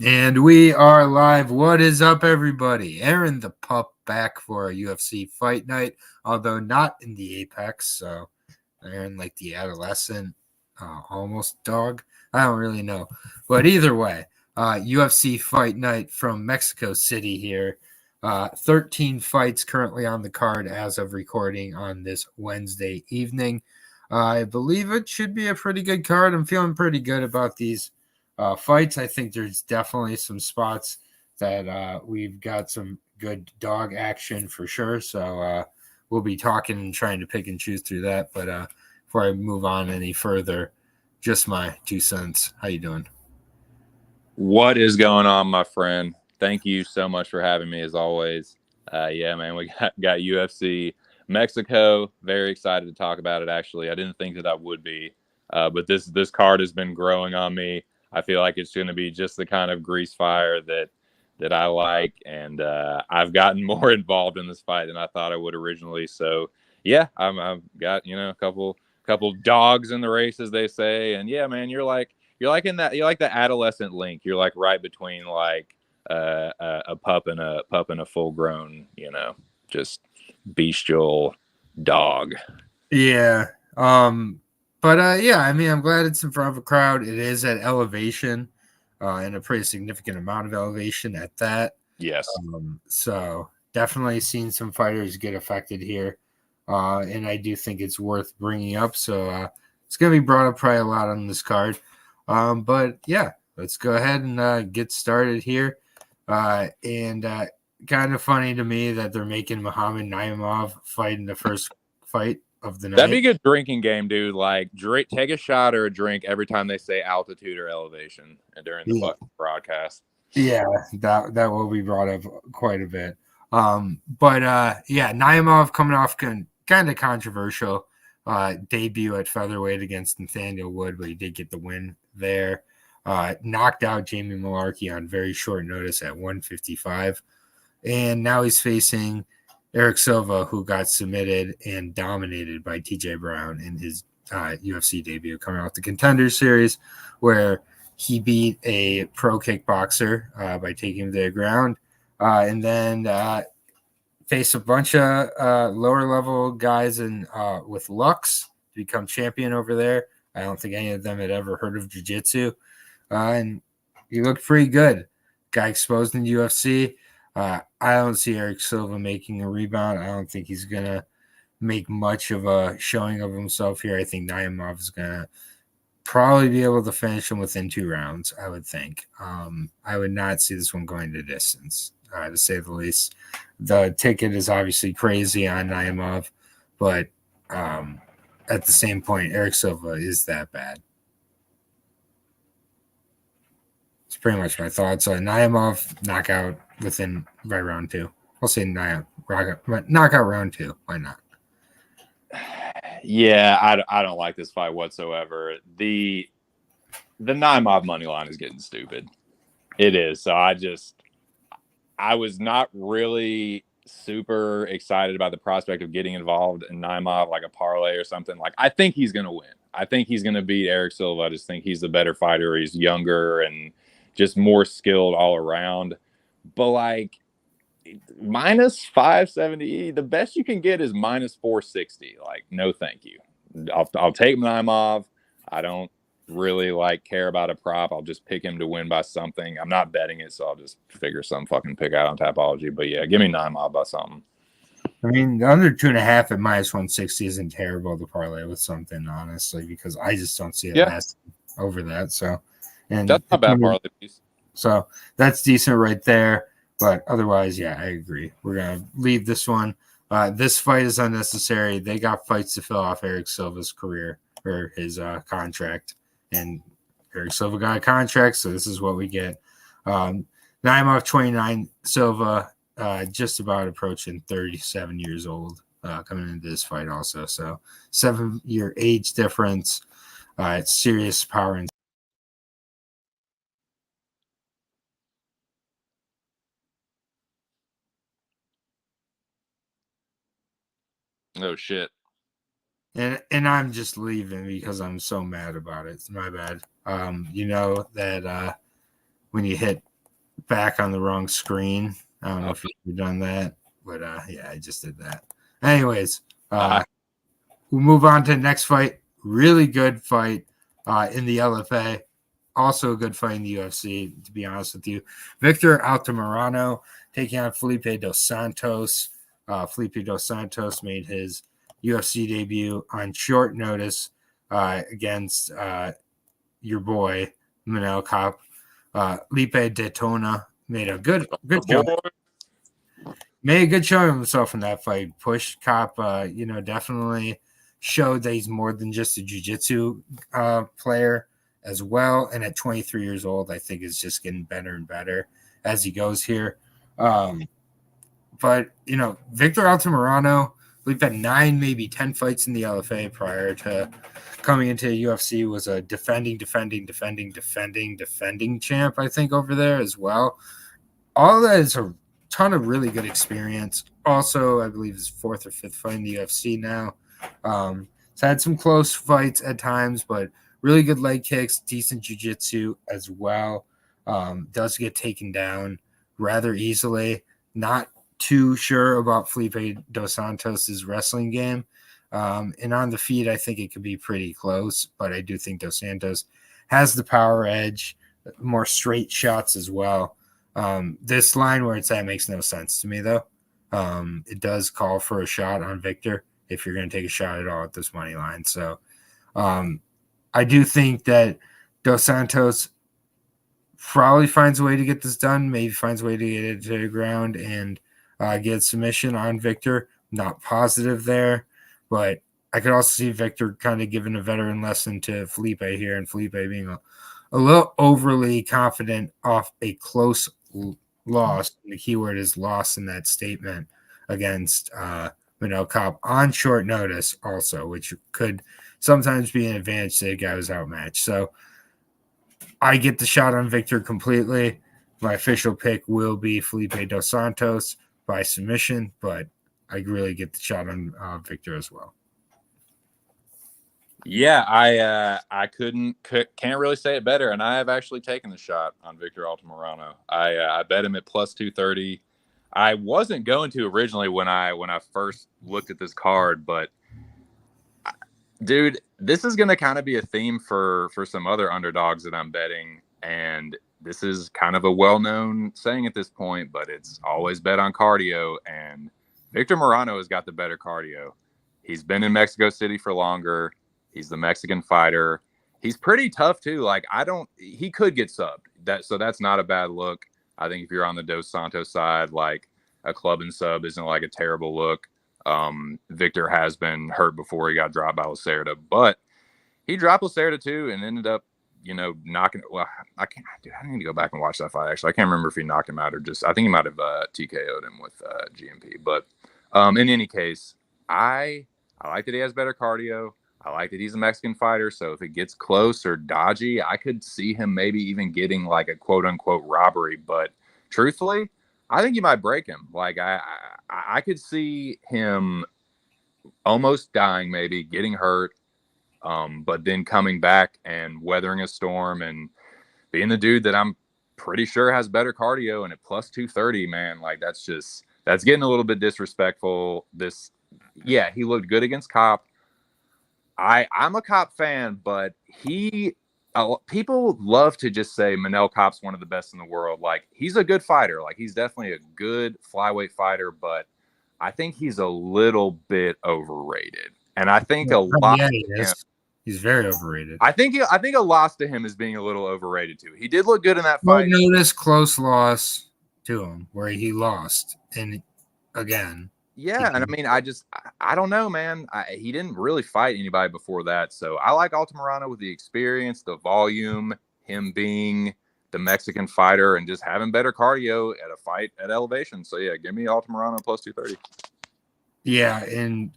And we are live. What is up, everybody? Aaron the Pup back for a UFC Fight Night, although not in the Apex. So Aaron, like the adolescent, almost dog. I don't really know. But either way, UFC Fight Night from Mexico City here. 13 fights currently on the card as of recording on this Wednesday evening. I believe it should be a pretty good card. I'm feeling pretty good about these fights. I think there's definitely some spots that we've got some good dog action for sure. So we'll be talking and trying to pick and choose through that. But before I move on any further, just my 2 cents. How you doing? What is going on, my friend? Thank you so much for having me, as always. Yeah, man, we got UFC Mexico. Very excited to talk about it. Actually, I didn't think that I would be, but this card has been growing on me. I feel like it's going to be just the kind of grease fire that I like, and I've gotten more involved in this fight than I thought I would originally. So yeah, I've got a couple dogs in the race, as they say, and yeah, man, you're like in that. You're like the adolescent Link. You're like right between like a pup and a full grown, just bestial dog. Yeah. But yeah, I mean, I'm glad it's in front of a crowd. It is at elevation, and a pretty significant amount of elevation at that. Yes. So definitely seen some fighters get affected here, and I do think it's worth bringing up. So it's going to be brought up probably a lot on this card. But yeah, let's go ahead and get started here. And kind of funny to me that they're making Muhammad Naimov fight in the first fight of the That'd be a night. good drinking game, dude. Like, take a shot or a drink every time they say altitude or elevation during the Yeah, fucking broadcast. yeah, that will be brought up quite a bit. But yeah, Naimov coming off kind of controversial debut at featherweight against Nathaniel Wood, but he did get the win there. Knocked out Jamie Malarkey on very short notice at 155, and now he's facing Eric Silva, who got submitted and dominated by TJ Brown in his UFC debut, coming off the Contender Series, where he beat a pro kickboxer by taking him to the ground, and then faced a bunch of lower level guys and with Lux to become champion over there. I don't think any of them had ever heard of jiu-jitsu, and he looked pretty good. Guy exposed in UFC. I don't see Eric Silva making a rebound. I don't think he's gonna make much of a showing of himself here. I think Naimov is gonna probably be able to finish him within 2 rounds, I would think. I would not see this one going to distance, to say the least. The ticket is obviously crazy on Naimov, but at the same point, Eric Silva is that bad. It's pretty much my thoughts. Naimov, knockout within by round 2. I'll say knockout round 2. Why not? Yeah, I don't like this fight whatsoever. The Naimov money line is getting stupid. It is. So I was not really super excited about the prospect of getting involved in Naimov, like a parlay or something. Like, I think he's going to win. I think he's going to beat Eric Silva. I just think he's the better fighter. He's younger and just more skilled all around. But like, minus 570, the best you can get is minus 460. Like, no, thank you. I'll take Naimov. I don't really like care about a prop. I'll just pick him to win by something. I'm not betting it, so I'll just figure some fucking pick out on Tapology. But yeah, give me Naimov by something. I mean, the under 2.5 at minus 160 isn't terrible to parlay with something, honestly, because I just don't see it lasting over that. So, and that's not bad parlay piece. So that's decent right there. But otherwise, yeah, I agree. We're gonna leave this one. This fight is unnecessary. They got fights to fill off Eric Silva's career or his contract, and Eric Silva got a contract, so this is what we get. Naimov 29, Silva just about approaching 37 years old coming into this fight also. So 7-year age difference. It's serious power and Oh shit. And I'm just leaving because I'm so mad about it. It's my bad. You know that when you hit back on the wrong screen. I don't know if you've done that, but yeah, I just did that. Anyways, we'll move on to the next fight. Really good fight in the LFA. Also a good fight in the UFC, to be honest with you. Victor Altamirano taking on Felipe Dos Santos. Felipe Dos Santos made his UFC debut on short notice against your boy, Manel Cop. Lipe Daytona made a good show. Made a good showing of himself in that fight. Pushed Cop, definitely showed that he's more than just a jiu-jitsu player as well. And at 23 years old, I think is just getting better and better as he goes here. But, Victor Altamirano, we've had 9, maybe 10 fights in the LFA prior to coming into UFC, was a defending champ, I think, over there as well. All of that is a ton of really good experience. Also, I believe his 4th or 5th fight in the UFC now. He's had some close fights at times, but really good leg kicks, decent jiu-jitsu as well. Does get taken down rather easily. Not too sure about Felipe Dos Santos' wrestling game. And on the feet, I think it could be pretty close, but I do think Dos Santos has the power edge, more straight shots as well. This line where it's at makes no sense to me, though. It does call for a shot on Victor if you're going to take a shot at all at this money line. So I do think that Dos Santos probably finds a way to get this done, maybe finds a way to get it to the ground and get submission on Victor. Not positive there, but I could also see Victor kind of giving a veteran lesson to Felipe here, and Felipe being a little overly confident off a close loss. The keyword is loss in that statement against Manel Cop on short notice also, which could sometimes be an advantage to the guy who's outmatched. So I get the shot on Victor completely. My official pick will be Felipe Dos Santos by submission, but I really get the shot on Victor as well. Yeah, I can't really say it better, and I have actually taken the shot on Victor Altamirano. I bet him at plus 230. I wasn't going to originally when I first looked at this card, but dude, this is going to kind of be a theme for some other underdogs that I'm betting, and this is kind of a well-known saying at this point, but it's always bet on cardio, and Victor Moreno has got the better cardio. He's been in Mexico City for longer. He's the Mexican fighter. He's pretty tough too. He could get subbed. So that's not a bad look. I think if you're on the Dos Santos side, like a club and sub isn't like a terrible look. Victor has been hurt before he got dropped by Lacerda, but he dropped Lacerda too and ended up, knocking. Well, I need to go back and watch that fight. Actually, I can't remember if he knocked him out or just. I think he might have TKO'd him with GMP. But in any case, I like that he has better cardio. I like that he's a Mexican fighter. So if it gets close or dodgy, I could see him maybe even getting like a quote unquote robbery. But truthfully, I think he might break him. Like I could see him almost dying, maybe getting hurt, but then coming back and weathering a storm and being the dude that I'm pretty sure has better cardio. And at plus 230, man, like that's getting a little bit disrespectful. He looked good against Cop. I'm a Cop fan, but people love to just say Manel Cop's one of the best in the world. Like, he's a good fighter. Like, he's definitely a good flyweight fighter, but I think he's a little bit overrated. And I think He's very overrated. I think a loss to him is being a little overrated too. He did look good in that fight. Notice close loss to him where he lost, and again. Yeah, and I mean, I don't know, man. He didn't really fight anybody before that, so I like Altamirano with the experience, the volume, him being the Mexican fighter, and just having better cardio at a fight at elevation. So yeah, give me Altamirano plus 230. Yeah, and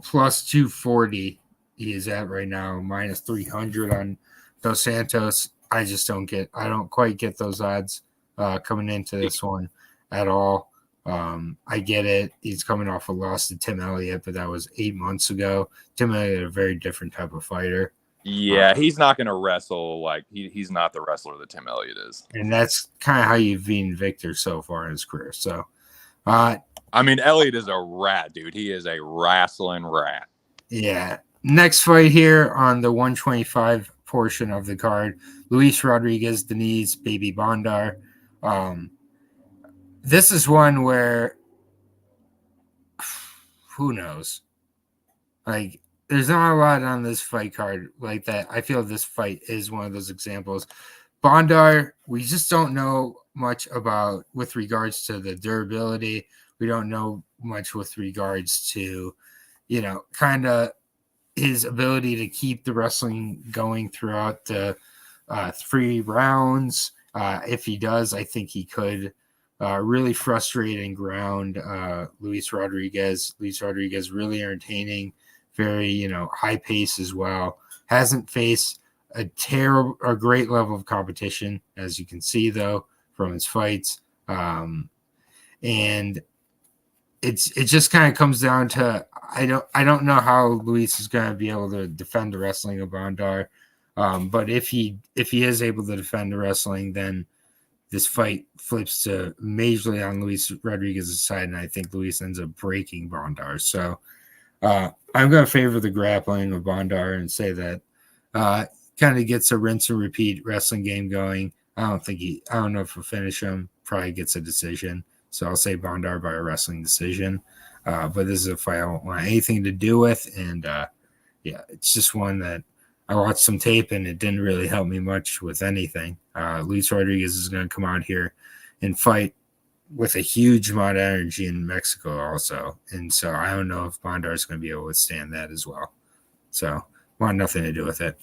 plus 240 he is at right now, minus 300 on Dos Santos. I don't quite get those odds coming into this one at all. I get it. He's coming off a loss to Tim Elliott, but that was 8 months ago. Tim Elliott, a very different type of fighter. Yeah, he's not going to wrestle like he's not the wrestler that Tim Elliott is. And that's kind of how you've been Victor so far in his career. So, I mean, Elliott is a rat, dude. He is a wrestling rat. yeah. Next fight here on the 125 portion of the card, Luis Rodriguez, Denise, Baby Bondar. This is one where who knows? Like, there's not a lot on this fight card like that. I feel this fight is one of those examples. Bondar, we just don't know much about with regards to the durability. We don't know much with regards to, kind of his ability to keep the wrestling going throughout the 3 rounds. If he does, I think he could really frustrate and ground Luis Rodriguez. Luis Rodriguez really entertaining, very high pace as well. Hasn't faced a great level of competition, as you can see though from his fights, and it just kind of comes down to I don't know how Luis is going to be able to defend the wrestling of Bondar, but if he is able to defend the wrestling, then this fight flips to majorly on Luis Rodriguez's side, and I think Luis ends up breaking Bondar. So I'm going to favor the grappling of Bondar and say that kind of gets a rinse and repeat wrestling game going. I don't know if he'll finish him. Probably gets a decision. So I'll say Bondar by a wrestling decision. But this is a fight I don't want anything to do with. And it's just one that I watched some tape and it didn't really help me much with anything. Luis Rodriguez is going to come out here and fight with a huge amount of energy in Mexico also. And so I don't know if Bondar is going to be able to withstand that as well. So want nothing to do with it.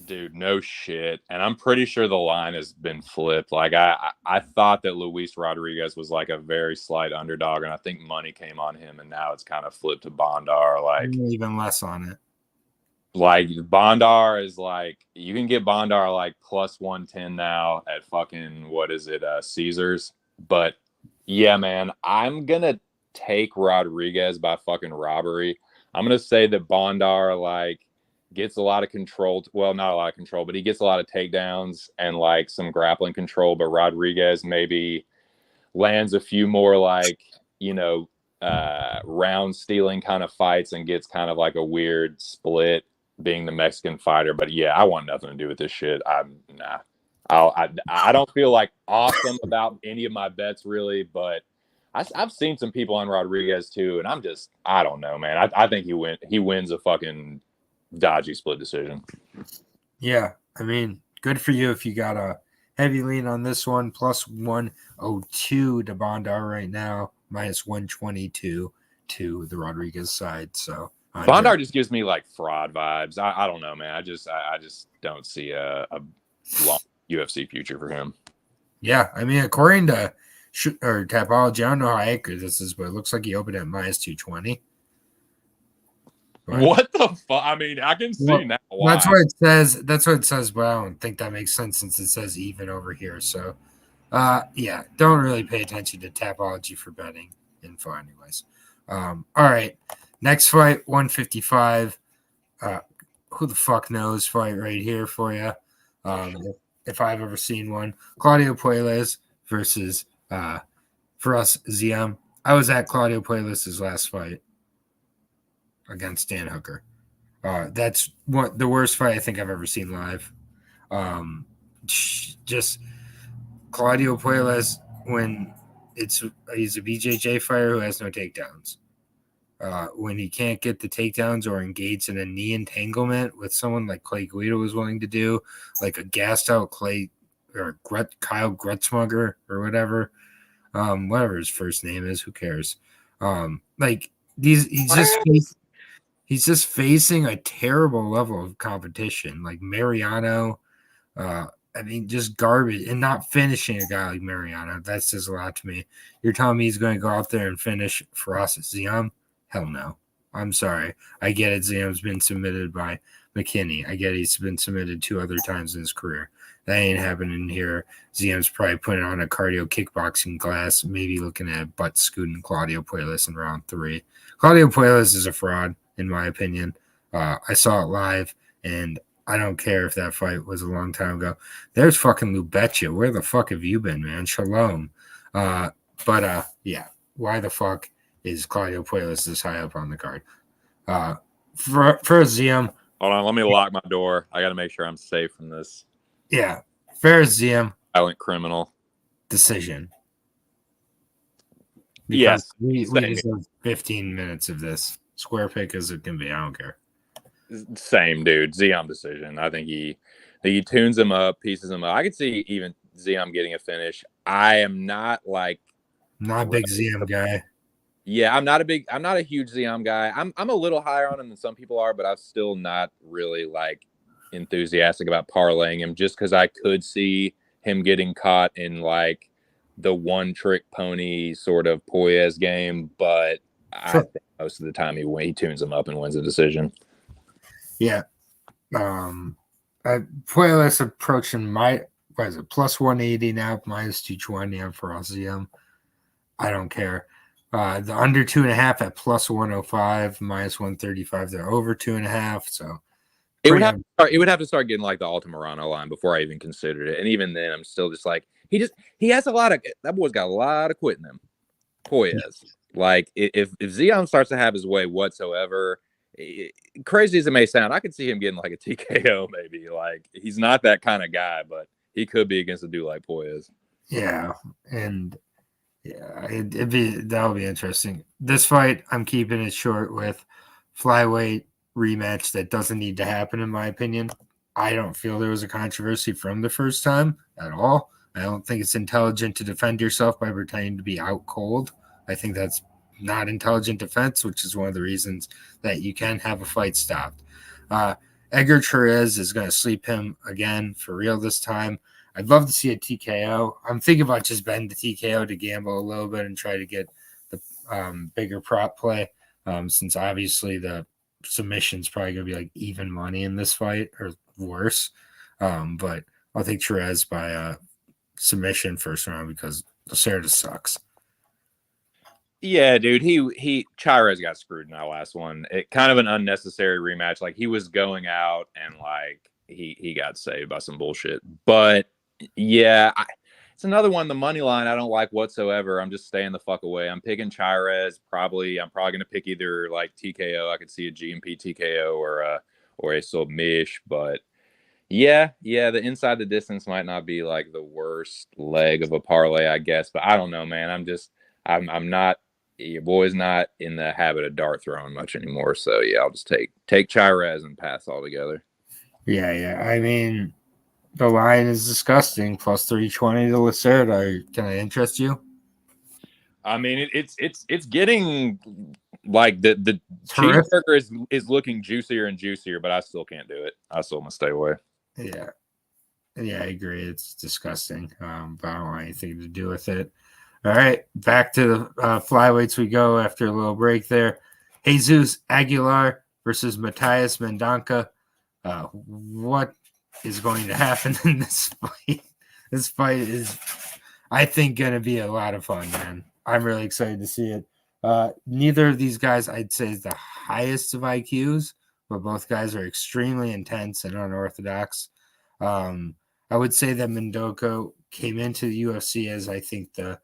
Dude, no shit. And I'm pretty sure the line has been flipped. Like I thought that Luis Rodriguez was like a very slight underdog, and I think money came on him, and now it's kind of flipped to Bondar. Like even less on it. Like Bondar is like you can get Bondar like plus 110 now at fucking Caesars. But yeah, man, I'm gonna take Rodriguez by fucking robbery. I'm gonna say that Bondar like gets a lot of control. Well, not a lot of control, but he gets a lot of takedowns and like some grappling control. But Rodriguez maybe lands a few more like, round stealing kind of fights and gets kind of like a weird split being the Mexican fighter. But yeah, I want nothing to do with this shit. I don't feel like awesome about any of my bets really, but I've seen some people on Rodriguez too, and I don't know, man. I think he wins a fucking dodgy split decision. Yeah, I mean, good for you if you got a heavy lean on this one. Plus 102 to Bondar right now, minus 122 to the Rodriguez side. So Bondar just gives me like fraud vibes. I don't know, man. I just don't see a long UFC future for him. Yeah, I mean, according to Tapology, I don't know how accurate this is, but it looks like he opened at minus 220. What the fuck? I mean, I can see now why. That's what it says. That's what it says, but I don't think that makes sense since it says even over here. So, yeah, don't really pay attention to Tapology for betting info, anyways. All right, next fight, 155. Who the fuck knows? Fight right here for you. If I've ever seen one, Claudio Puelles versus for us Ziam. I was at Claudio Puelles' last fight against Dan Hooker. That's the worst fight I think I've ever seen live. Just Claudio Puelles when he's a BJJ fighter who has no takedowns. When he can't get the takedowns or engage in a knee entanglement with someone like Clay Guida was willing to do, like a gassed out Clay or Kyle Grutzmugger or whatever his first name is, who cares? Like he's just facing a terrible level of competition, like Mariano. I mean, just garbage and not finishing a guy like Mariano. That says a lot to me. You're telling me he's going to go out there and finish Firas Ziam? Hell no. I'm sorry. I get it. Ziam's been submitted by McKinney. I get he's been submitted 2 other times in his career. That ain't happening here. Ziam's probably putting on a cardio kickboxing class, maybe looking at butt scooting Claudio Puelles in round 3. Claudio Puelles is a fraud, in my opinion. I saw it live. And I don't care if that fight was a long time ago. There's fucking Lubetia. Where the fuck have you been, man? Shalom. Yeah. Why the fuck is Claudio Puelles this high up on the card? For ZM. Hold on, let me lock my door. I got to make sure I'm safe from this. Yeah. Ferris ZM. Violent criminal. Decision. Yes. We deserve 15 minutes of this. Square pick as it can be. I don't care. Same, dude. Ziam decision. I think he tunes him up, pieces him up. I could see even Ziam getting a finish. I am not like not a big Ziam guy. Yeah, I'm not a huge Ziam guy. I'm a little higher on him than some people are, but I'm still not really like enthusiastic about parlaying him just because I could see him getting caught in like the one trick pony sort of Poyes game, but I think most of the time he tunes him up and wins a decision. Yeah. Puelles approaching plus 180 now, minus 220 for Ziam. I don't care. The under 2.5 at plus 105, minus 135. They're over 2.5. So it would have to start getting like the Altamirano line before I even considered it. And even then, I'm still just like he has a lot of that boy's got a lot of quit in him. Poyes. Like if Zion starts to have his way whatsoever, crazy as it may sound, I could see him getting like a TKO maybe. Like he's not that kind of guy, but he could be against a dude like Poyes. Yeah, and yeah, that'll be interesting. This fight, I'm keeping it short with flyweight rematch that doesn't need to happen, in my opinion. I don't feel there was a controversy from the first time at all. I don't think it's intelligent to defend yourself by pretending to be out cold. I think that's not intelligent defense, which is one of the reasons that you can have a fight stopped. Edgar Torres is going to sleep him again for real this time. I'd love to see a TKO. I'm thinking about just betting the TKO to gamble a little bit and try to get the bigger prop play, since obviously the submission's probably going to be like even money in this fight or worse. But I'll take Torres by submission first round because Lacerda sucks. Yeah, dude, he Chires got screwed in that last one. It kind of an unnecessary rematch. Like he was going out and like he got saved by some bullshit. But yeah, it's another one. The money line I don't like whatsoever. I'm just staying the fuck away. I'm picking Chires. I'm probably gonna pick either like TKO. I could see a GMP TKO or a submission. But yeah, the inside the distance might not be like the worst leg of a parlay, I guess. But I don't know, man. I'm not. Your boy's not in the habit of dart throwing much anymore. So yeah, I'll just take Chires and pass altogether. Yeah. I mean, the line is disgusting. Plus 320 to Lacerda. Can I interest you? I mean, it's getting like the cheeseburger is looking juicier and juicier, but I still can't do it. I still must stay away. Yeah, I agree. It's disgusting. But I don't want anything to do with it. All right, back to the flyweights we go after a little break there. Jesus Aguilar versus Matthias Mendonca. What is going to happen in this fight? This fight is, I think, going to be a lot of fun, man. I'm really excited to see it. Neither of these guys, I'd say, is the highest of IQs, but both guys are extremely intense and unorthodox. I would say that Mendonca came into the UFC as, I think, the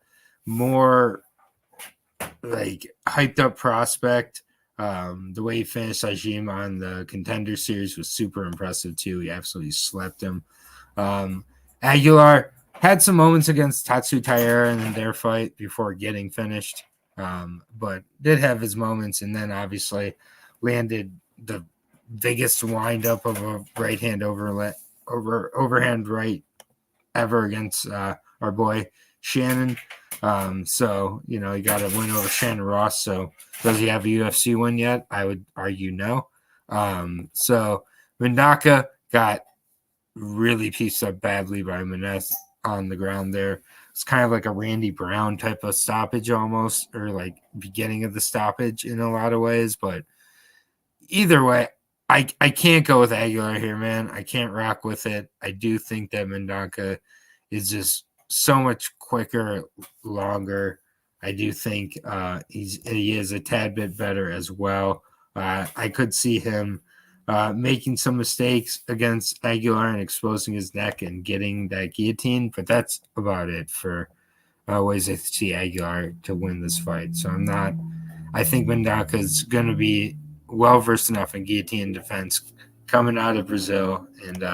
more like hyped up prospect. The way he finished Ajim on the Contender Series was super impressive too. He absolutely slept him. Aguilar had some moments against Tatsu Taira in their fight before getting finished, but did have his moments, and then obviously landed the biggest windup of a right hand overhand right ever against our boy Shannon. So, he got a win over Shannon Ross. So does he have a UFC win yet? I would argue no. So Mendonca got really pieced up badly by Maness on the ground there. It's kind of like a Randy Brown type of stoppage almost, or like beginning of the stoppage in a lot of ways. But either way, I can't go with Aguilar here, man. I can't rock with it. I do think that Mendonca is just so much quicker, longer. I do think he is a tad bit better as well. I could see him making some mistakes against Aguilar and exposing his neck and getting that guillotine, but that's about it for ways I see Aguilar to win this fight. So I think Mendonca is going to be well versed enough in guillotine defense coming out of Brazil and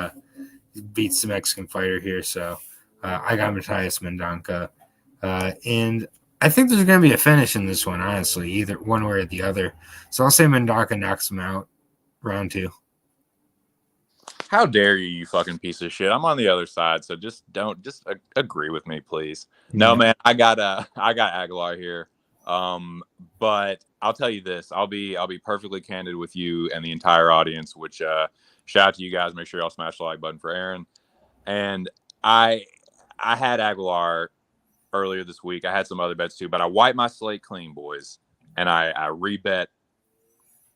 beats the Mexican fighter here. So I got Matthias Mendonca. And I think there's going to be a finish in this one, honestly, either one way or the other. So I'll say Mendonca knocks him out round 2. How dare you, you fucking piece of shit? I'm on the other side, so just agree with me, please. No, man, I got Aguilar here. But I'll tell you this: I'll be perfectly candid with you and the entire audience. Which shout out to you guys. Make sure y'all smash the like button for Aaron. And I had Aguilar earlier this week. I had some other bets too, but I wiped my slate clean, boys, and I rebet.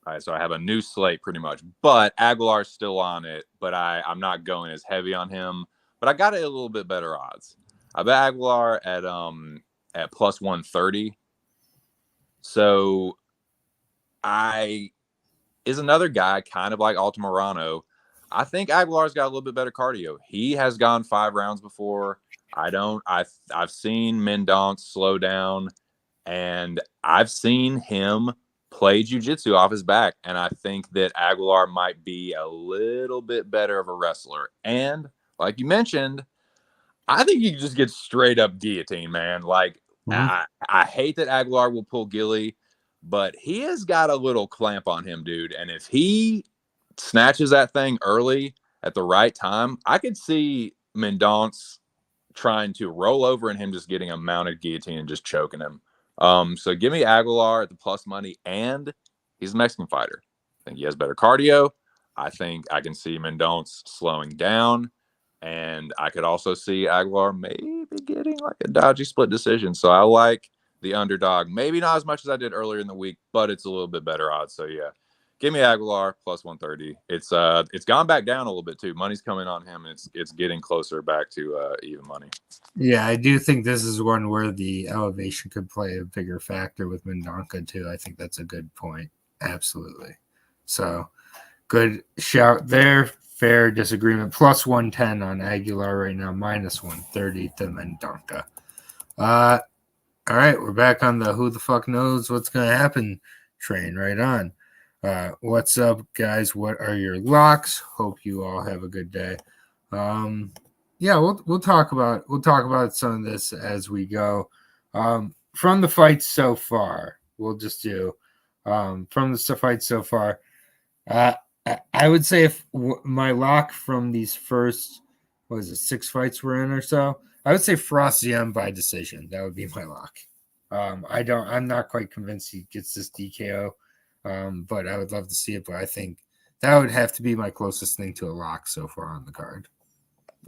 All right, so I have a new slate pretty much, but Aguilar's still on it, but I'm not going as heavy on him, but I got it a little bit better odds. I bet Aguilar at plus 130. So is another guy kind of like Moreno. I think Aguilar's got a little bit better cardio. He has gone 5 rounds before. I've seen Mendonca slow down, and I've seen him play jiu-jitsu off his back, and I think that Aguilar might be a little bit better of a wrestler. And like you mentioned, I think he just gets straight up guillotine, man. Like I hate that Aguilar will pull Gilly, but he has got a little clamp on him, dude. And if he snatches that thing early at the right time, I could see Mendonca trying to roll over and him just getting a mounted guillotine and just choking him. So give me Aguilar at the plus money, and he's a Mexican fighter. I think he has better cardio. I think I can see Mendonca slowing down, and I could also see Aguilar maybe getting like a dodgy split decision. So I like the underdog, maybe not as much as I did earlier in the week, but it's a little bit better odds. So yeah, give me Aguilar plus 130. It's gone back down a little bit too. Money's coming on him, and it's getting closer back to even money. Yeah, I do think this is one where the elevation could play a bigger factor with Mendonca too. I think that's a good point. Absolutely. So good shout there. Fair disagreement. Plus 110 on Aguilar right now. Minus 130 to Mendonca. All right, we're back on the who the fuck knows what's going to happen train. Right on. What's up, guys? What are your locks? Hope you all have a good day. Yeah, we'll talk about some of this as we go. From the fights so far, we'll just do from the fights so far. I would say if my lock from these first, 6 fights we're in or so, I would say Frost Ziem by decision. That would be my lock. I'm not quite convinced he gets this DKO, but I would love to see it. But I think that would have to be my closest thing to a lock so far on the card.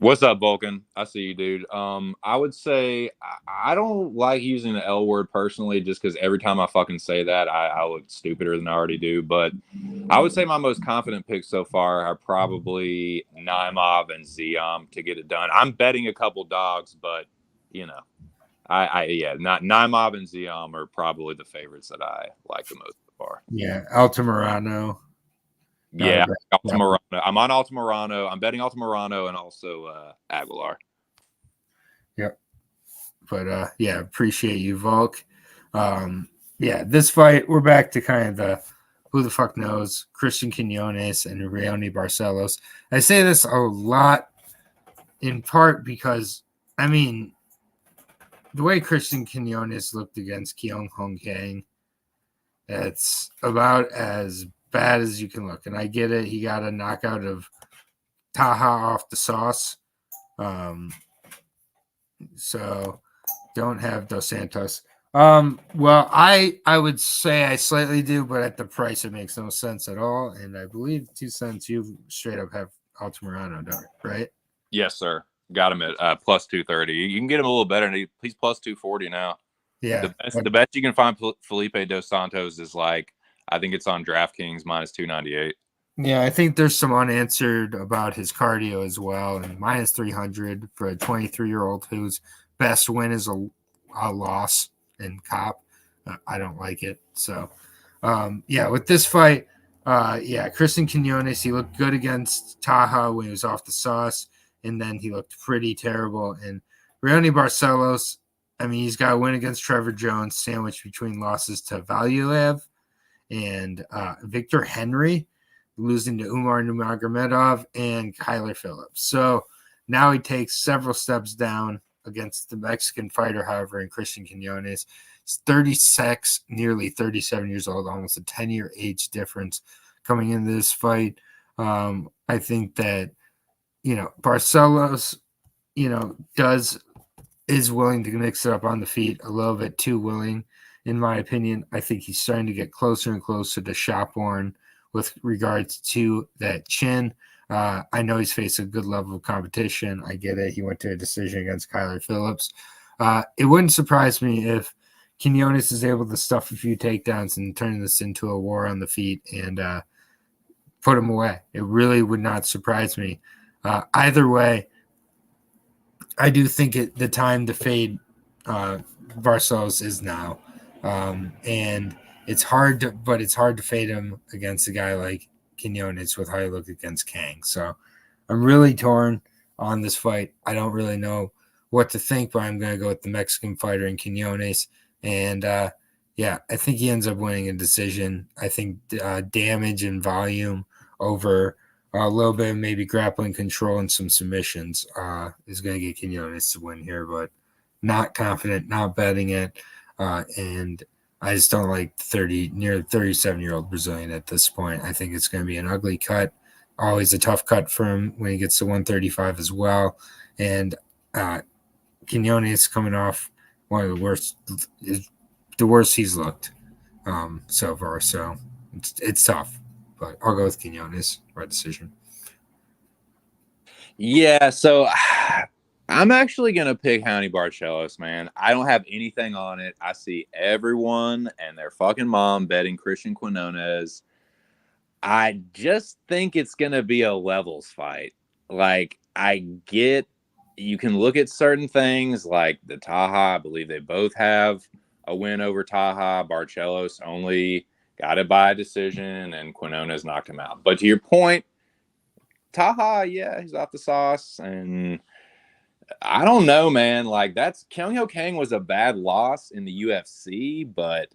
What's up, Vulcan? I see you, dude. I would say I don't like using the L word personally, just because every time I fucking say that, I look stupider than I already do. But I would say my most confident picks so far are probably Naimov and Ziem to get it done. I'm betting a couple dogs, but not Naimov and Ziem are probably the favorites that I like the most so far. Yeah, Altamirano. Yeah, Altamirano. I'm on Altamirano. I'm betting Altamirano and also Aguilar. Yep. But yeah, appreciate you, Volk. Yeah, this fight, we're back to kind of the who the fuck knows, Christian Quinones and Raoni Barcelos. I say this a lot in part because, the way Christian Quinones looked against Keong Hong Kang, it's about as bad as you can look. And I get it. He got a knockout of Taha off the sauce. So don't have Dos Santos. Well, I would say I slightly do, but at the price, it makes no sense at all. And I believe 2 cents, you straight up have Altamirano, right? Yes, sir. Got him at plus 230. You can get him a little better. He's plus 240 now. Yeah. The best you can find Felipe Dos Santos is I think it's on DraftKings minus 298. Yeah, I think there's some unanswered about his cardio as well. And minus 300 for a 23-year-old whose best win is a loss in COP. I don't like it. So, yeah, with this fight, Yeah, Christian Quinones, he looked good against Taha when he was off the sauce, and then he looked pretty terrible. And Raoni Barcelos, I mean, he's got a win against Trevor Jones, sandwiched between losses to Valuev and Victor Henry, losing to Umar Nurmagomedov and Kyler Phillips. So now he takes several steps down against the Mexican fighter, however, in Christian Quinones. He's 36, nearly 37 years old, almost a 10-year age difference coming into this fight. I think that, Barcelos, is willing to mix it up on the feet, a little bit too willing, in my opinion. I think he's starting to get closer and closer to Shopworn with regards to that chin. I know he's faced a good level of competition. I get it. He went to a decision against Kyler Phillips. It wouldn't surprise me if Quinones is able to stuff a few takedowns and turn this into a war on the feet and put him away. It really would not surprise me. Either way, I do think the time to fade Barcelos is now. And it's hard to fade him against a guy like Quinones with how he looked against Kang. So I'm really torn on this fight. I don't really know what to think, but I'm going to go with the Mexican fighter in Quinones. And I think he ends up winning a decision. I think damage and volume over a little bit of maybe grappling control and some submissions is going to get Quinones to win here, but not confident, not betting it. And I just don't like near 37-year-old Brazilian at this point. I think it's going to be an ugly cut. Always a tough cut for him when he gets to 135 as well. And Quinones coming off one of the worst he's looked so far. So it's tough, but I'll go with Quinones by decision. Yeah, so I'm actually going to pick Raoni Barcelos, man. I don't have anything on it. I see everyone and their fucking mom betting Christian Quinones. I just think it's going to be a levels fight. Like, I get you can look at certain things like the Taha. I believe they both have a win over Taha. Barcelos only got it by a decision, and Quinones knocked him out. But to your point, Taha, yeah, he's off the sauce, and I don't know, man. Like, Kyung Ho Kang was a bad loss in the UFC, but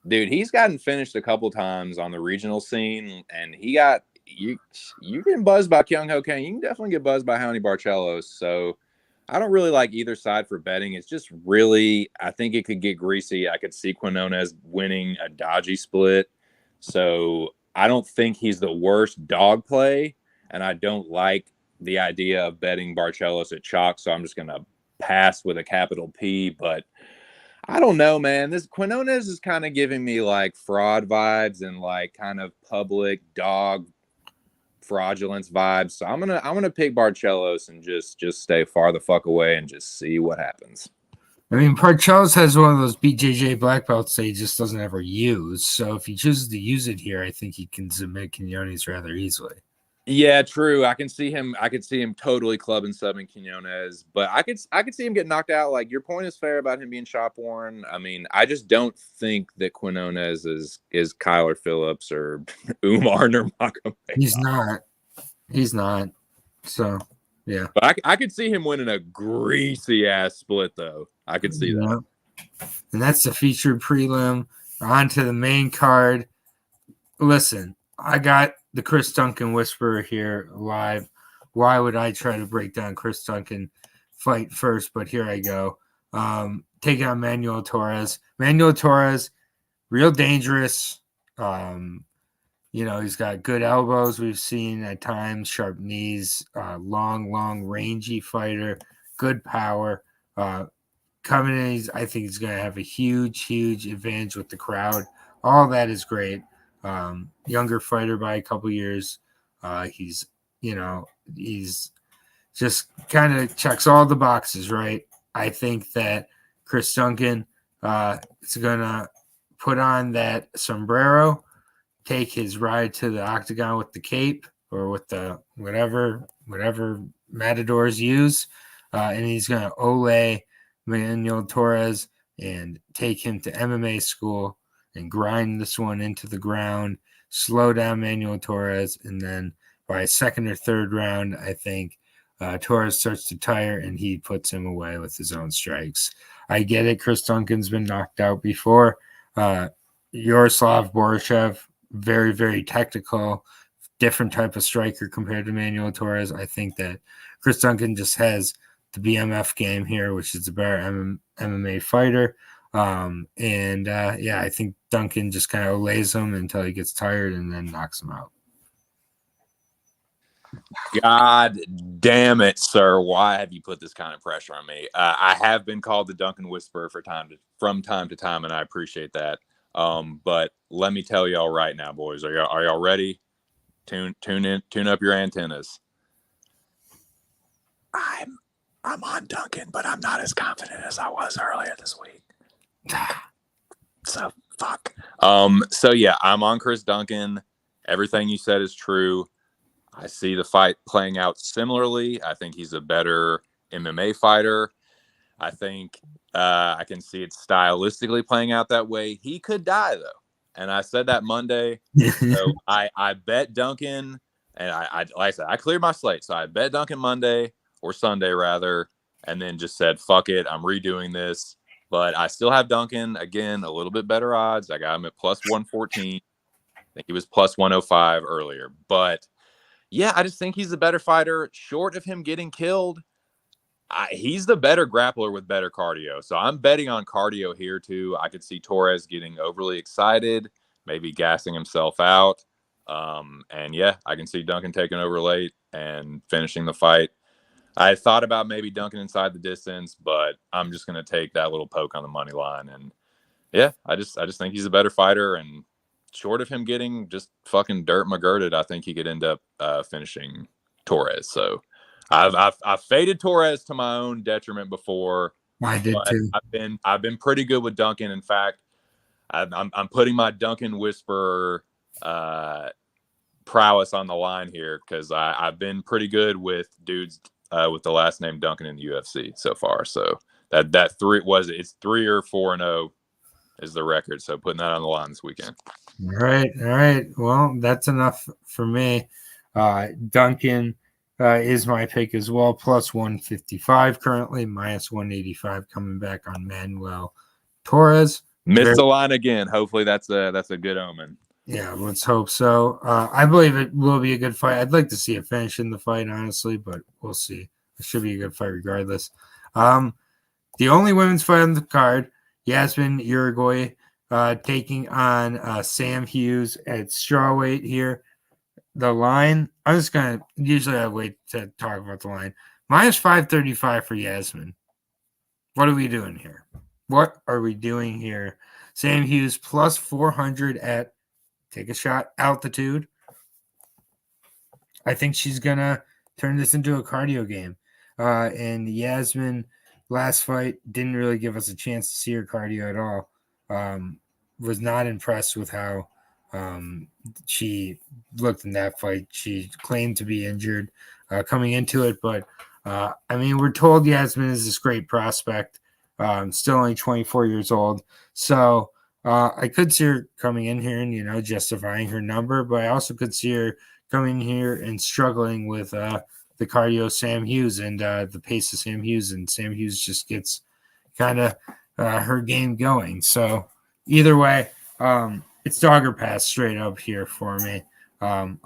dude, he's gotten finished a couple times on the regional scene, and he got you getting buzzed by Kyung Ho Kang. You can definitely get buzzed by Raoni Barcelos. So I don't really like either side for betting. It's just really, I think it could get greasy. I could see Quinones winning a dodgy split. So I don't think he's the worst dog play, and I don't like the idea of betting Barcelos at chalk. So I'm just going to pass with a capital P. But I don't know, man. This Quinones is kind of giving me like fraud vibes and like kind of public dog fraudulence vibes. So I'm gonna pick Barcelos and just stay far the fuck away and just see what happens. I mean, Barcelos has one of those BJJ black belts that he just doesn't ever use. So if he chooses to use it here, I think he can submit Quinones rather easily. Yeah, true. I can see him totally clubbing subbing Quinones, but I could see him get knocked out. Like, your point is fair about him being shop worn. I mean, I just don't think that Quinones is Kyler Phillips or Umar Nurmagomedov. He's not. So yeah. But I could see him winning a greasy ass split though. I could see that. And that's the featured prelim. On to the main card. Listen, I got the Chris Duncan Whisperer here live. Why would I try to break down Chris Duncan fight first? But here I go. Taking on Manuel Torres. Manuel Torres, real dangerous. He's got good elbows. We've seen at times, sharp knees, long, rangy fighter, good power. Coming in, I think he's going to have a huge advantage with the crowd. All that is great. Younger fighter by a couple years. He's just kind of checks all the boxes, right? I think that Chris Duncan is going to put on that sombrero, take his ride to the octagon with the cape or with the whatever matadors use, and he's going to ole Manuel Torres and take him to MMA school and grind this one into the ground, slow down Manuel Torres, and then by second or third round, I think Torres starts to tire and he puts him away with his own strikes. I get it. Chris Duncan's been knocked out before. Yaroslav Borishev, very, very technical, different type of striker compared to Manuel Torres. I think that Chris Duncan just has the BMF game here, which is a better MMA fighter. I think Duncan just kind of lays him until he gets tired and then knocks him out. God damn it, sir. Why have you put this kind of pressure on me? I have been called the Duncan Whisperer from time to time, and I appreciate that. But let me tell y'all right now, boys, are y'all ready? Tune up your antennas. I'm on Duncan, but I'm not as confident as I was earlier this week. So fuck. So yeah, I'm on Chris Duncan. Everything you said is true. I see the fight playing out similarly. I think he's a better MMA fighter. I think I can see it stylistically playing out that way. He could die, though. And I said that Monday. So I bet Duncan, and I like I said, I cleared my slate. So I bet Duncan Monday or Sunday, rather, and then just said, fuck it, I'm redoing this. But I still have Duncan, again, a little bit better odds. I got him at plus 114. I think he was plus 105 earlier. But yeah, I just think he's a better fighter. Short of him getting killed, he's the better grappler with better cardio. So I'm betting on cardio here too. I could see Torres getting overly excited, maybe gassing himself out. And yeah, I can see Duncan taking over late and finishing the fight. I thought about maybe Duncan inside the distance, but I'm just going to take that little poke on the money line. And yeah, I just think he's a better fighter, and short of him getting just fucking dirt McGirded, I think he could end up finishing Torres. So I've faded Torres to my own detriment before. I did too. I've been pretty good with Duncan. In fact, I'm putting my Duncan Whisperer prowess on the line here because I've been pretty good with dudes with the last name Duncan in the UFC so far. So that it's 3 or 4-0 is the record. So putting that on the line this weekend. All right. Well, that's enough for me. Duncan is my pick as well, plus 155 currently, minus 185 coming back on Manuel Torres. Missed the line again. Hopefully that's a good omen. Yeah, let's hope so. I believe it will be a good fight. I'd like to see a finish in the fight, honestly, but we'll see. It should be a good fight regardless. The only women's fight on the card, Yasmin Uruguay taking on Sam Hughes at strawweight here. The line, I'm just going to, usually I wait to talk about the line. Minus 535 for Yasmin. What are we doing here? Sam Hughes plus 400 at, take a shot, altitude. I think she's going to turn this into a cardio game. And Yasmin, last fight, didn't really give us a chance to see her cardio at all. Was not impressed with how she looked in that fight. She claimed to be injured coming into it, but we're told Yasmin is this great prospect, still only 24 years old. So I could see her coming in here and, justifying her number, but I also could see her coming here and struggling with the cardio Sam Hughes and the pace of Sam Hughes, and Sam Hughes just gets kind of her game going. So either way, it's dog or pass straight up here for me. I am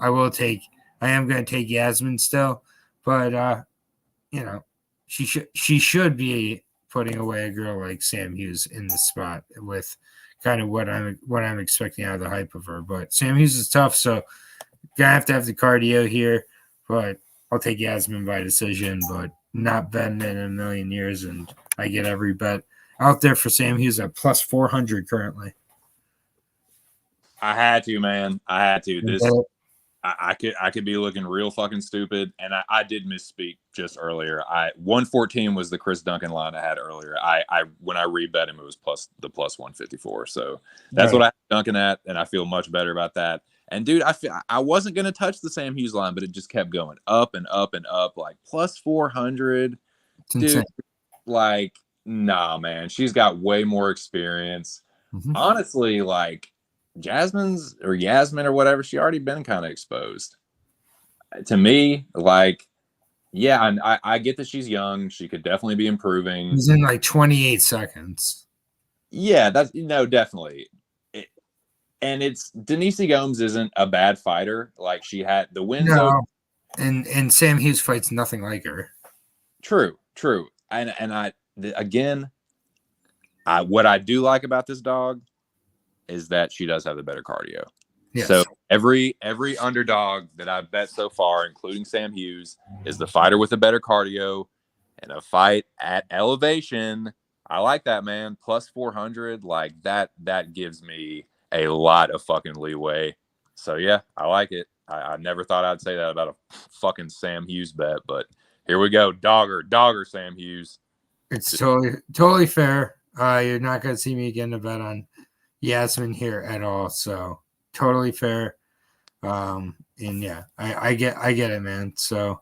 going to take Yasmin still, but she should be putting away a girl like Sam Hughes in the spot with kind of what I'm expecting out of the hype of her. But Sam Hughes is tough, so gonna have the cardio here. But I'll take Yasmin by decision, but not betting it in a million years, and I get every bet out there for Sam Hughes at plus 400 currently. I had to, man. I had to. I could be looking real fucking stupid, and I did misspeak just earlier. 114 was the Chris Duncan line I had earlier. When I rebet him, it was plus 154. So that's what I had Duncan at, and I feel much better about that. And dude, I wasn't gonna touch the Sam Hughes line, but it just kept going up and up and up, like plus 400. Dude, like, nah, man, she's got way more experience. Mm-hmm. Honestly, like, Yasmin or whatever, she already been kind of exposed. To me, like, yeah, I get that she's young. She could definitely be improving. He's in like 28 seconds. Yeah, that's definitely. And it's Denise Gomes isn't a bad fighter. Like she had the wins. No, and Sam Hughes fights nothing like her. True. Again, what I do like about this dog is that she does have the better cardio. Yes. So every underdog that I've bet so far, including Sam Hughes, is the fighter with a better cardio and a fight at elevation. I like that, man. Plus 400, like that gives me a lot of fucking leeway. So yeah, I like it. I never thought I'd say that about a fucking Sam Hughes bet, but here we go. Dogger Sam Hughes. It's totally fair. You're not going to see me again to bet on Yasmin here at all. So totally fair. And yeah, I get it, man. So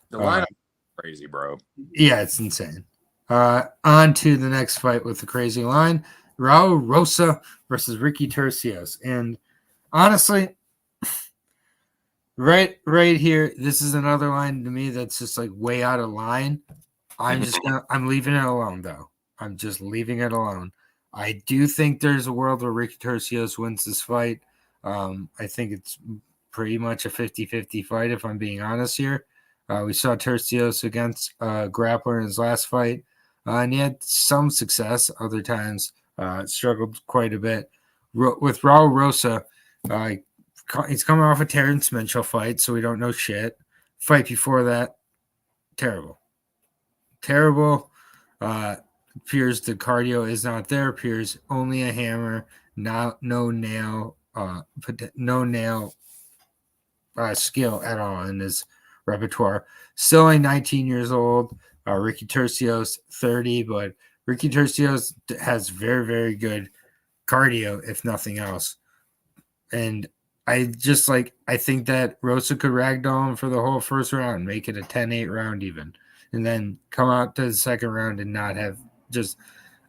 the lineup is crazy, bro. Yeah, it's insane. On to the next fight with the crazy line. Raul Rosa versus Ricky Tercios. And honestly, right here, this is another line to me that's just like way out of line. I'm leaving it alone, though. I'm just leaving it alone. I do think there's a world where Ricky Tercios wins this fight. I think it's pretty much a 50-50 fight, if I'm being honest here. We saw Tercios against Grappler in his last fight, and he had some success. Other times, struggled quite a bit. With Raul Rosa, he's coming off a Terrence Mitchell fight, so we don't know shit. Fight before that, terrible. Appears the cardio is not there. Appears only a hammer, no nail skill at all in his repertoire. Still only 19 years old. Ricky Tercios 30, but Ricky Tercios has very, very good cardio, if nothing else. And I think that Rosa could ragdoll him for the whole first round, make it a 10-8 round even, and then come out to the second round and not have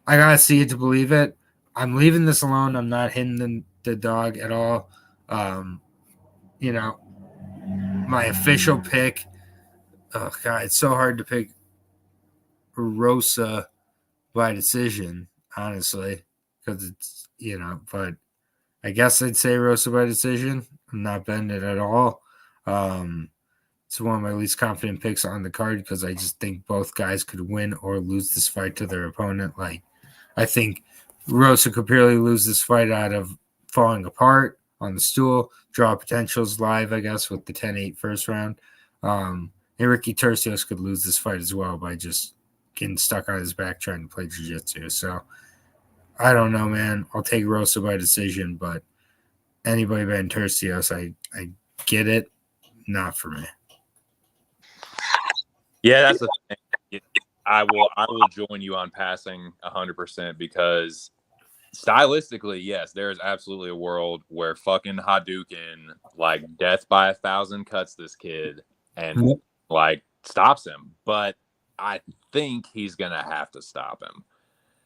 I gotta see it to believe it. I'm leaving this alone. I'm not hitting the dog at all. My official pick. Oh God, it's so hard to pick Rosa by decision, honestly, because it's but I guess I'd say Rosa by decision. I'm not betting it at all. It's one of my least confident picks on the card because I just think both guys could win or lose this fight to their opponent. Like, I think Rosa could purely lose this fight out of falling apart on the stool, draw potentials live, I guess, with the 10-8 first round. And Ricky Tercios could lose this fight as well by just getting stuck on his back trying to play jiu-jitsu. So, I don't know, man. I'll take Rosa by decision, but anybody betting Tercios, I get it. Not for me. Yeah, that's the thing. I will join you on passing 100% because stylistically, yes, there is absolutely a world where fucking Hadouken, like death by 1,000 cuts this kid and like stops him. But I think he's gonna have to stop him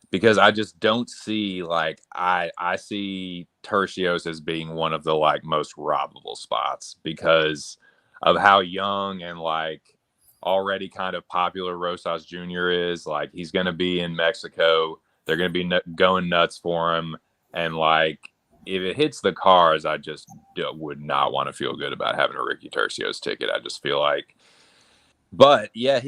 because I just don't see like I see Tercios as being one of the like most robbable spots because of how young and like already kind of popular Rosas Jr. is. Like he's going to be in Mexico. They're going to be going nuts for him. And like, if it hits the cars, I just would not want to feel good about having a Ricky Tercios ticket. I just feel like, but yeah,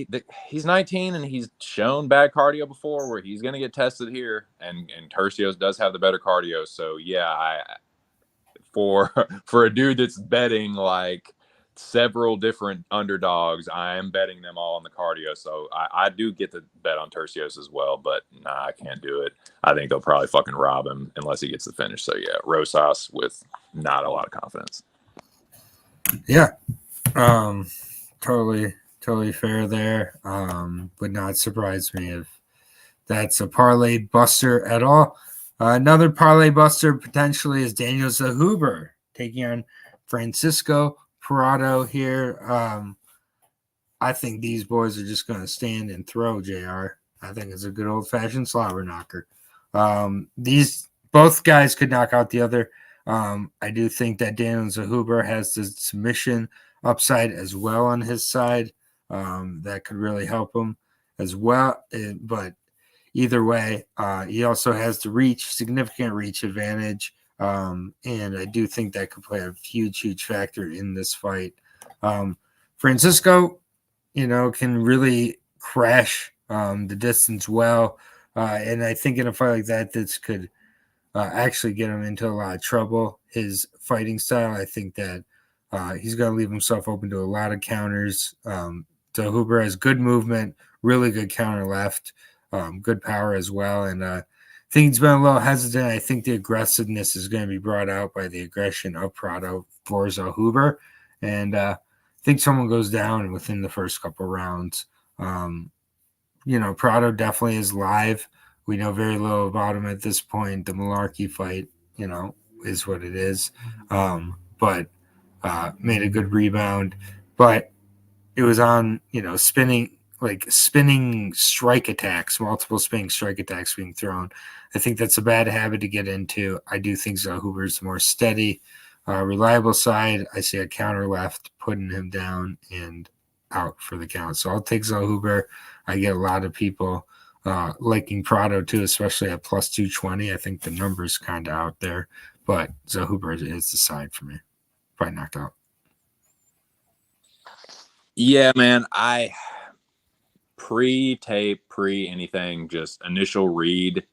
he's 19 and he's shown bad cardio before where he's going to get tested here. And Tercios does have the better cardio. So yeah, for a dude that's betting like several different underdogs, I am betting them all on the cardio. So I do get the bet on Tercios as well, but nah, I can't do it. I think they'll probably fucking rob him unless he gets the finish. So yeah, Rosas with not a lot of confidence. Yeah. Totally fair there. Would not surprise me if that's a parlay buster at all. Another parlay buster potentially is Daniel Zahuber taking on Francisco Parado here. I think these boys are just going to stand and throw, JR. I think it's a good old-fashioned slobber knocker. These both guys could knock out the other. I do think that Daniel Zahuber has the submission upside as well on his side. That could really help him as well. But either way, he also has the significant reach advantage. And I do think that could play a huge factor in this fight. Francisco, can really crash the distance well. And I think in a fight like that, this could actually get him into a lot of trouble. His fighting style, I think that he's going to leave himself open to a lot of counters. Huber has good movement, really good counter left, good power as well. And I think he's been a little hesitant. I think the aggressiveness is going to be brought out by the aggression of Prado for Zahuber. And I think someone goes down within the first couple rounds. Prado definitely is live. We know very little about him at this point. The Malarkey fight, is what it is. But made a good rebound. But it was on, spinning strike attacks, multiple spinning strike attacks being thrown. I think that's a bad habit to get into. I do think Zahuber's more steady, reliable side. I see a counter left, putting him down and out for the count. So I'll take Zahuber. I get a lot of people liking Prado too, especially at plus 220. I think the number's kind of out there, but Zahuber is the side for me. Probably knocked out. Yeah, man. I pre-tape, anything, just initial read.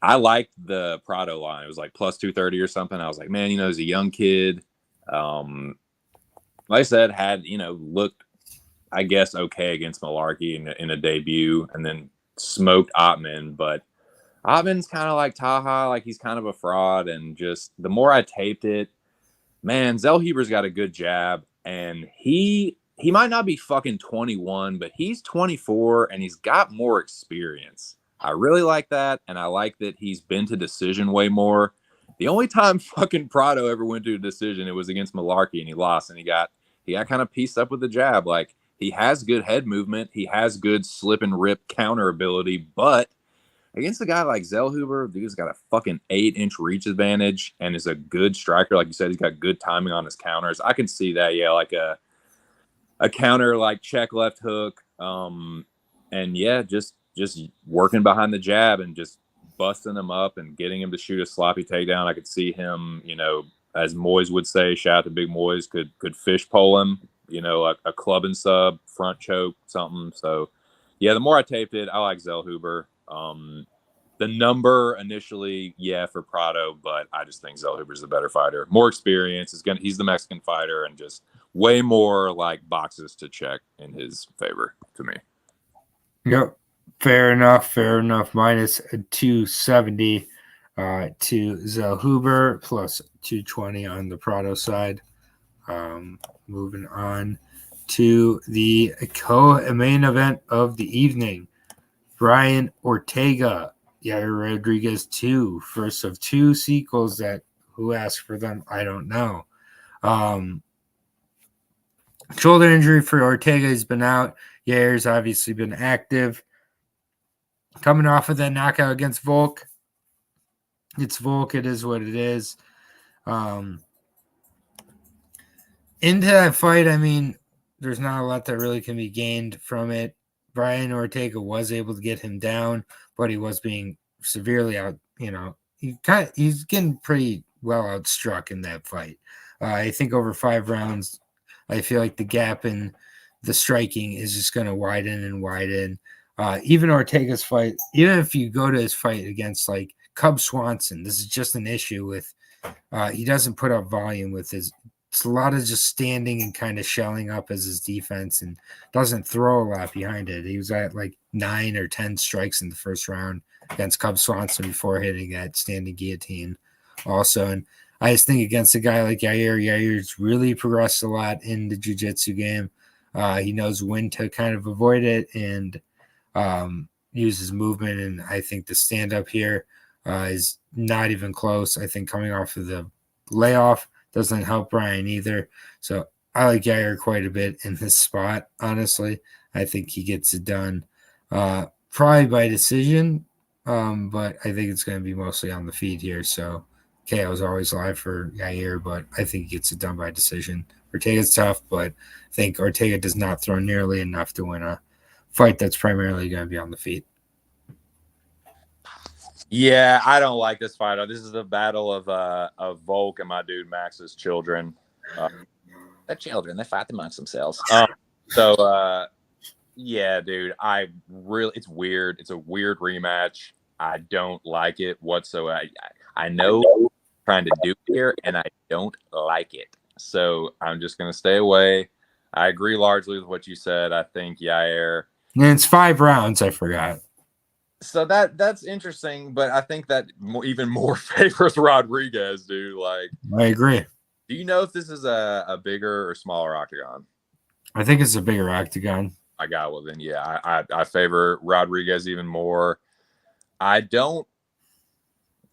I liked the Prado line. It was like plus 230 or something. I was like, man, he's a young kid. Like I said, had, looked, I guess, okay against Malarkey in a debut, and then smoked Ottman. But Ottman's kind of like Taha, like he's kind of a fraud. And just the more I taped it, man, Zellhuber's got a good jab, and he might not be fucking 21, but he's 24 and he's got more experience. I really like that, and I like that he's been to decision way more. The only time fucking Prado ever went to a decision, it was against Malarkey, and he lost, and he got kind of pieced up with the jab. Like, he has good head movement, he has good slip and rip counter ability, but against a guy like Zellhuber, dude's got a fucking 8-inch reach advantage and is a good striker. Like you said, he's got good timing on his counters. I can see that, yeah, like a counter like check left hook. And yeah, just working behind the jab and just busting him up and getting him to shoot a sloppy takedown. I could see him, as Moyes would say, shout out to Big Moyes, could fish pole him, a club and sub, front choke, something. So yeah, the more I taped it, I like Zellhuber. The number initially, yeah, for Prado, but I just think Zellhuber's the better fighter. More experience. He's the Mexican fighter, and just way more like boxes to check in his favor to me. Yep. Fair enough. Minus 270 to Zellhuber, plus 220 on the Prado side. Moving on to the main event of the evening. Brian Ortega, Yair Rodriguez 2, first of 2 sequels that who asked for them, I don't know. Shoulder injury for Ortega has been out. Yair's obviously been active. Coming off of that knockout against Volk. It's Volk. It is what it is. Into that fight, I mean, there's not a lot that really can be gained from it. Brian Ortega was able to get him down, but he was being severely out. He's getting pretty well outstruck in that fight. I think over 5 rounds, I feel like the gap in the striking is just going to widen and widen. Even Ortega's fight, even if you go to his fight against like Cub Swanson, this is just an issue with he doesn't put up volume with his. It's a lot of just standing and kind of shelling up as his defense and doesn't throw a lot behind it. He was at like 9 or 10 strikes in the first round against Cub Swanson before hitting that standing guillotine also. And I just think against a guy like Yair's really progressed a lot in the jiu-jitsu game. He knows when to kind of avoid it and use his movement. And I think the stand-up here is not even close. I think coming off of the layoff doesn't help Brian either. So I like Yair quite a bit in this spot, honestly. I think he gets it done probably by decision, but I think it's going to be mostly on the feet here. So KO is always live for Yair, but I think he gets it done by decision. Ortega's tough, but I think Ortega does not throw nearly enough to win a fight that's primarily going to be on the feet. Yeah, I don't like this fight. This is a battle of Volk and my dude Max's children. They're children. They fight amongst themselves. Yeah, dude. It's weird. It's a weird rematch. I don't like it whatsoever. I know what I'm trying to do here, and I don't like it. So I'm just gonna stay away. I agree largely with what you said. I think Yair. And it's 5 rounds. I forgot. So that's interesting, but I think that even more favors Rodriguez, dude. Like, I agree. do you know if this is a bigger or smaller octagon? I think it's a bigger octagon. Well then, yeah, I favor Rodriguez even more. I don't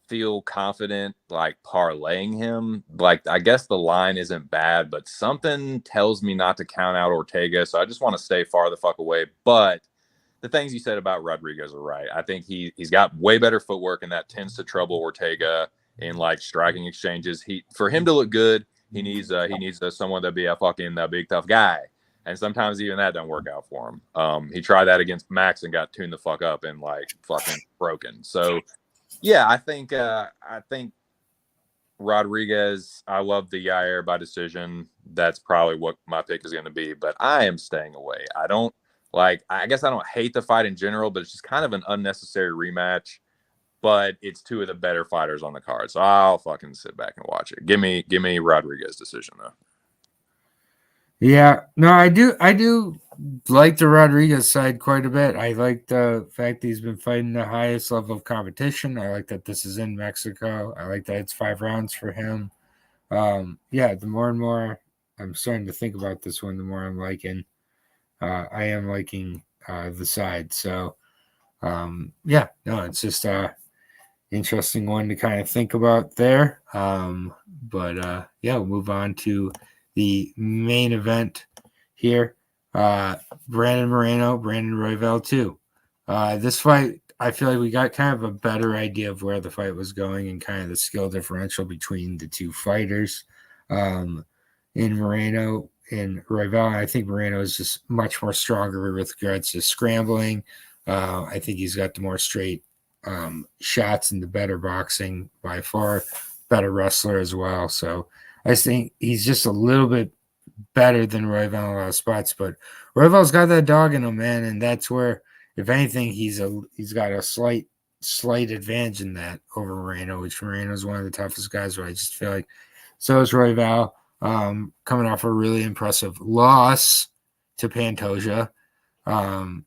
feel confident like parlaying him. Like, I guess the line isn't bad, but something tells me not to count out Ortega. So I just want to stay far the fuck away. But the things you said about Rodriguez are right. I think he's got way better footwork, and that tends to trouble Ortega in like striking exchanges. For him to look good, he needs someone to be a fucking big tough guy. And sometimes even that doesn't work out for him. He tried that against Max and got tuned the fuck up and like fucking broken. So yeah, I think Rodriguez. I love the Yair by decision. That's probably what my pick is going to be. But I am staying away. I guess I don't hate the fight in general, but it's just kind of an unnecessary rematch. But it's two of the better fighters on the card, so I'll fucking sit back and watch it. Give me Rodriguez decision though. Yeah, no, I do like the Rodriguez side quite a bit. I like the fact that he's been fighting the highest level of competition. I like that this is in Mexico. I like that it's 5 rounds for him. Yeah, the more and more I'm starting to think about this one, the more I'm liking. I am liking the side. So, yeah, no, it's just interesting one to kind of think about there. But yeah, we'll move on to the main event here. Brandon Moreno, Brandon Royval too. This fight, I feel like we got kind of a better idea of where the fight was going and kind of the skill differential between the two fighters. In Moreno and Royval, I think Moreno is just much more stronger with regards to scrambling. I think he's got the more straight shots and the better boxing by far, better wrestler as well. So I think he's just a little bit better than Royval in a lot of spots, but Royval's got that dog in him, man, and that's where, if anything, he's got a slight advantage in that over Moreno, which Moreno is one of the toughest guys. But I just feel like so is Royval, coming off a really impressive loss to Pantoja,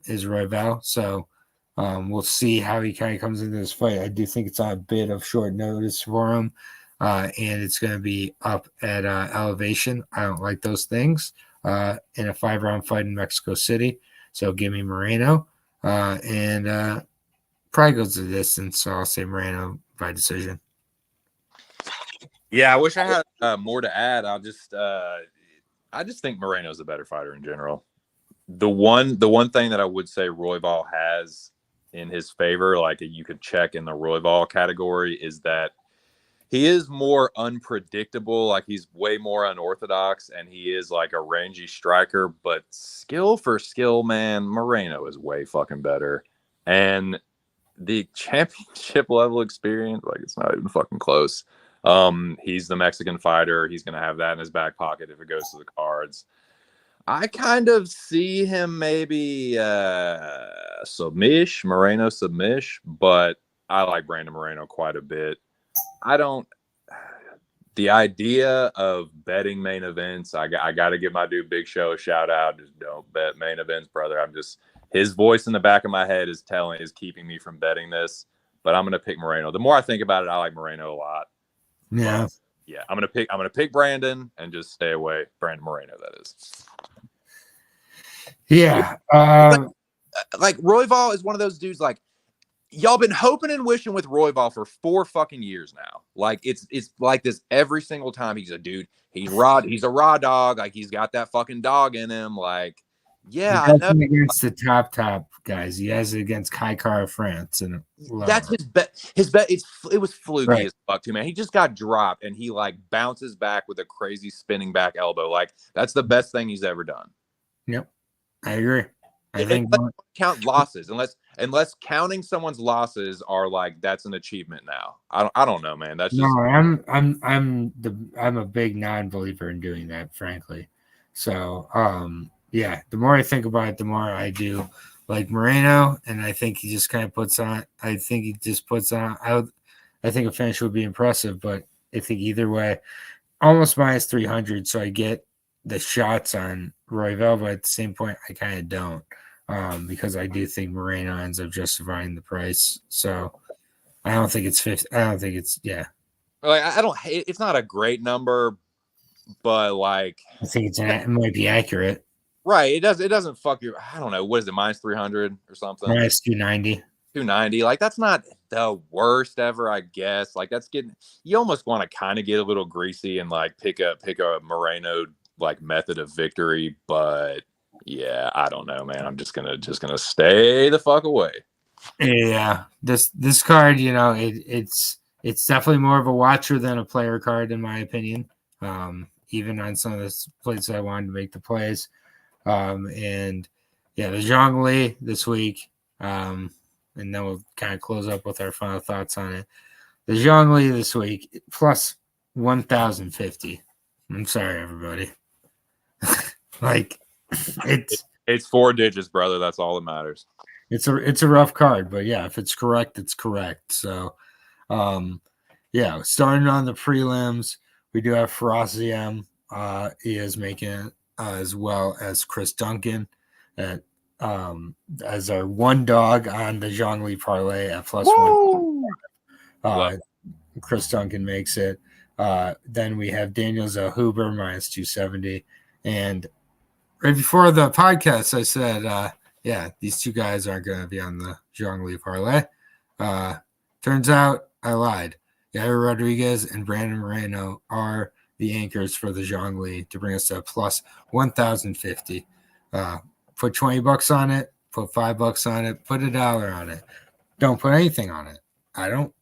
is Royval. So we'll see how he kind of comes into this fight. I do think it's on a bit of short notice for him. And it's going to be up at elevation. I don't like those things in a 5-round fight in Mexico City. So give me Moreno. And probably goes the distance. So I'll say Moreno by decision. Yeah, I wish I had more to add. I just think Moreno's a better fighter in general. The one thing that I would say Royval has in his favor, like you could check in the Royval category, is that he is more unpredictable. Like, he's way more unorthodox, and he is like a rangy striker. But skill for skill, man, Moreno is way fucking better. And the championship level experience, like, it's not even fucking close. He's the Mexican fighter. He's gonna have that in his back pocket if it goes to the cards. I kind of see him maybe Moreno submish, but I like Brandon Moreno quite a bit. The idea of betting main events, I got to give my dude Big Show a shout out. Just don't bet main events, brother. His voice in the back of my head is keeping me from betting this, but I'm going to pick Moreno. The more I think about it, I like Moreno a lot. Yeah. But yeah, I'm going to pick Brandon and just stay away. Brandon Moreno, that is. Yeah. Like Royval is one of those dudes, like, y'all been hoping and wishing with Royval for 4 fucking years now. Like, it's like this every single time. He's a dude. He's a raw dog. Like, he's got that fucking dog in him. Like, He Yeah, I know. doesn't against the top guys. He has it against Kaikar of France and That's lower. his bet. His bet. It was fluky Right. as fuck too, man. He just got dropped and he like bounces back with a crazy spinning back elbow. Like that's the best thing he's ever done. Yep. I agree. I And think let's count losses, unless counting someone's losses are like that's an achievement now. I don't know, man. That's no, just I'm a big non-believer in doing that, frankly. So yeah, the more I think about it, the more I do like Moreno, and I think he just kind of puts on. I think he just puts on. I think a finish would be impressive, but I think either way, almost minus 300. So I get the shots on Royval, but at the same point, I kind of don't because I do think Moreno ends up justifying the price. So I don't think it's 50. I don't think it's yeah. like I don't. It's not a great number, but like I think it might be accurate. right, it doesn't fuck your. I don't know what is it minus 300 or something. Minus 290. 290. Like that's not the worst ever, I guess. Like that's getting you almost want to kind of get a little greasy and like pick a Moreno like method of victory, but yeah, I don't know, man. I'm just gonna stay the fuck away. Yeah, this card, it's definitely more of a watcher than a player card in my opinion. Even on some of the places I wanted to make the plays. And yeah, the Zhongli this week. And then we'll kind of close up with our final thoughts on it. The Zhongli this week plus 1,050. I'm sorry, everybody. Like It's 4 digits, brother. That's all that matters. it's a rough card, but yeah, if it's correct, it's correct. So yeah, starting on the prelims, we do have Ferocium. He is making it as well as Chris Duncan at as our one dog on the Zhongli parlay at plus Woo! 1. Chris Duncan makes it. Then we have Daniel Zellhuber minus 270. And right before the podcast, I said, yeah, these two guys aren't going to be on the Zhongli parlay. Turns out I lied. Yair Rodriguez and Brandon Moreno are the anchors for the Zhongli to bring us to plus 1,050. Put $20 on it, put $5 on it, put $1 on it. Don't put anything on it. I don't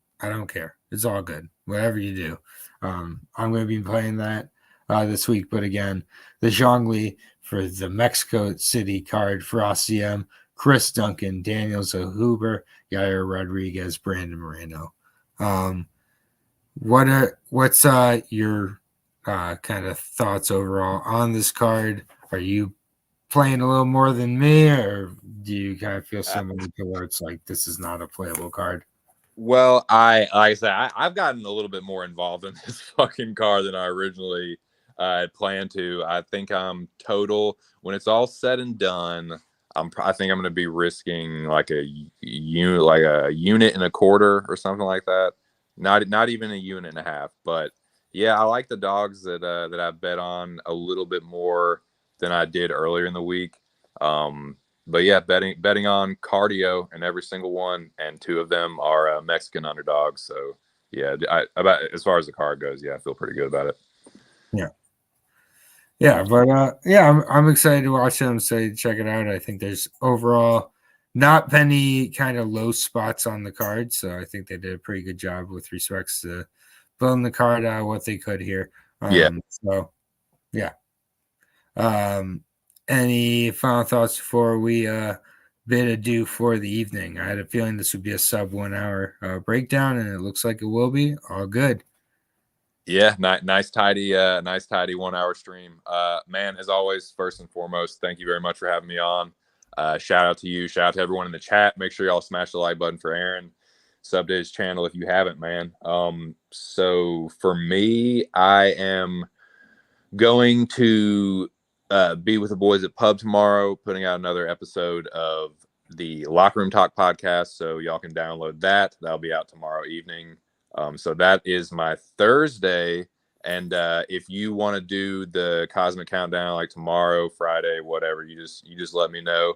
care. It's all good. Whatever you do. I'm going to be playing that this week. But again, the Zhongli for the Mexico City card for ACM, Chris Duncan, Daniel Zellhuber, Yair Rodriguez, Brandon Moreno. What's your kind of thoughts overall on this card? Are you playing a little more than me, or do you kind of feel similar to where it's like this is not a playable card? Well, like I said, I've gotten a little bit more involved in this fucking car than I originally had planned to. I think I'm total when it's all said and done. I think I'm going to be risking like a unit and a quarter or something like that. Not even a unit and a half. But yeah, I like the dogs that I bet on a little bit more than I did earlier in the week. But yeah, betting on cardio in every single one, and 2 of them are Mexican underdogs. So yeah, about as far as the card goes, yeah, I feel pretty good about it. Yeah, but yeah, I'm excited to watch them. So check it out. I think there's overall not many kind of low spots on the card, so I think they did a pretty good job with respects to building the card out what they could here. Yeah. So yeah. Any final thoughts before we bid adieu for the evening? I had a feeling this would be a sub 1 hour breakdown, and it looks like it will be. All good. Yeah, nice tidy 1 hour stream. Man, as always, first and foremost, thank you very much for having me on. Shout out to you, shout out to everyone in the chat. Make sure y'all smash the like button for Aaron. Sub to his channel if you haven't, man. So for me, I am going to be with the boys at Pub tomorrow, putting out another episode of the Locker Room Talk podcast. So y'all can download that. That'll be out tomorrow evening. So that is my Thursday. And if you want to do the Cosmic Countdown like tomorrow, Friday, whatever, you just let me know.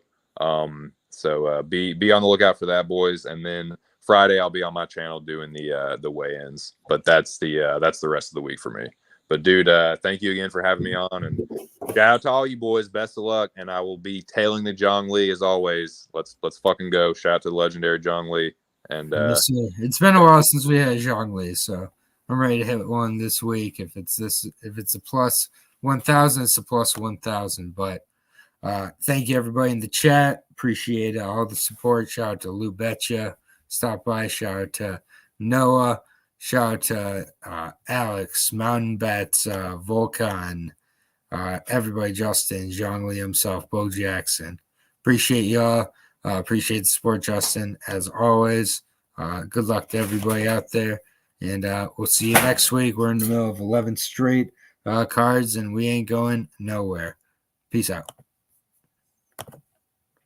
So be on the lookout for that, boys. And then Friday I'll be on my channel doing the weigh-ins. But that's the rest of the week for me. But dude, thank you again for having me on, and shout out to all you boys. Best of luck, and I will be tailing the Zhang Li as always. Let's fucking go. Shout out to the legendary Zhang Li. And yes, sir. It's been a while since we had Zhang Li, so I'm ready to hit one this week. If it's a plus 1,000, it's a plus 1,000. But thank you everybody in the chat. Appreciate all the support. Shout out to Lou Betcha. Stop by. Shout out to Noah. Shout out to Alex, Mountain Bets, Volcan, everybody, Justin, Zhang Li himself, Bo Jackson. Appreciate y'all. Appreciate the support, Justin, as always. Good luck to everybody out there. And we'll see you next week. We're in the middle of 11 straight cards, and we ain't going nowhere. Peace out.